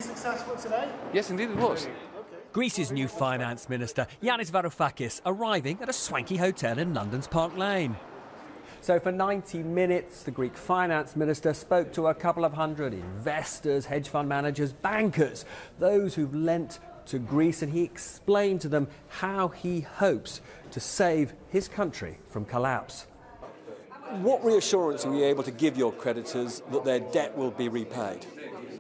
Successful today? Yes, indeed it was. Greece's new Finance Minister, Yanis Varoufakis, arriving at a swanky hotel in London's Park Lane. So for 90 minutes, the Greek Finance Minister spoke to a couple of hundred investors, hedge fund managers, bankers, those who've lent to Greece, and he explained to them how he hopes to save his country from collapse. What reassurance are you able to give your creditors that their debt will be repaid?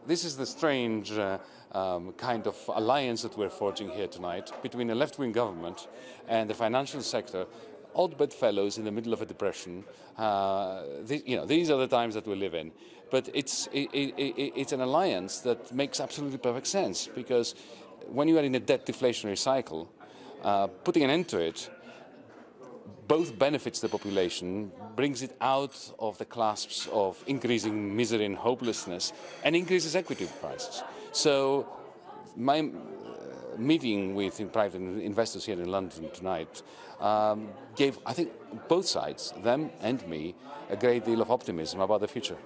This is the strange kind of alliance that we're forging here tonight between a left-wing government and the financial sector, odd bedfellows in the middle of a depression. These are the times that we live in. But it's an alliance that makes absolutely perfect sense, because when you are in a debt deflationary cycle, putting an end to it both benefits the population, brings it out of the clasps of increasing misery and hopelessness, and increases equity prices. So my meeting with private investors here in London tonight gave, I think, both sides, them and me, a great deal of optimism about the future.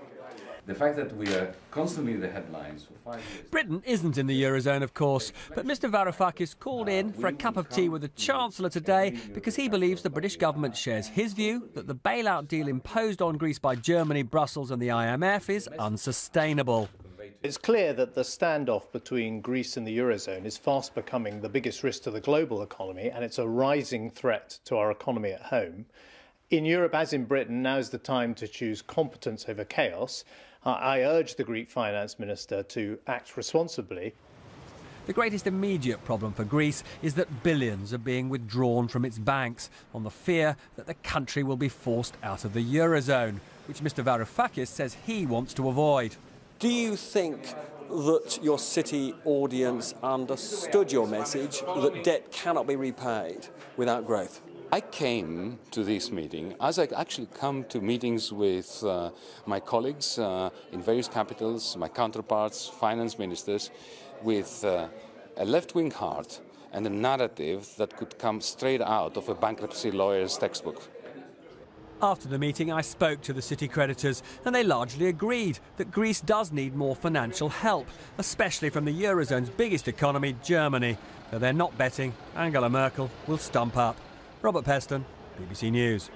The fact that we are constantly in the headlines for 5 years. Britain isn't in the Eurozone, of course, but Mr Varoufakis called in for a cup of tea with the Chancellor today because he believes the British government shares his view that the bailout deal imposed on Greece by Germany, Brussels and the IMF is unsustainable. It's clear that the standoff between Greece and the Eurozone is fast becoming the biggest risk to the global economy, and it's a rising threat to our economy at home. In Europe, as in Britain, now is the time to choose competence over chaos. I urge the Greek Finance Minister to act responsibly. The greatest immediate problem for Greece is that billions are being withdrawn from its banks on the fear that the country will be forced out of the Eurozone, which Mr Varoufakis says he wants to avoid. Do you think that your city audience understood your message that debt cannot be repaid without growth? I came to this meeting, as I actually come to meetings with my colleagues in various capitals, my counterparts, finance ministers, with a left-wing heart and a narrative that could come straight out of a bankruptcy lawyer's textbook. After the meeting, I spoke to the city creditors, and they largely agreed that Greece does need more financial help, especially from the Eurozone's biggest economy, Germany. Though they're not betting Angela Merkel will stump up. Robert Peston, BBC News.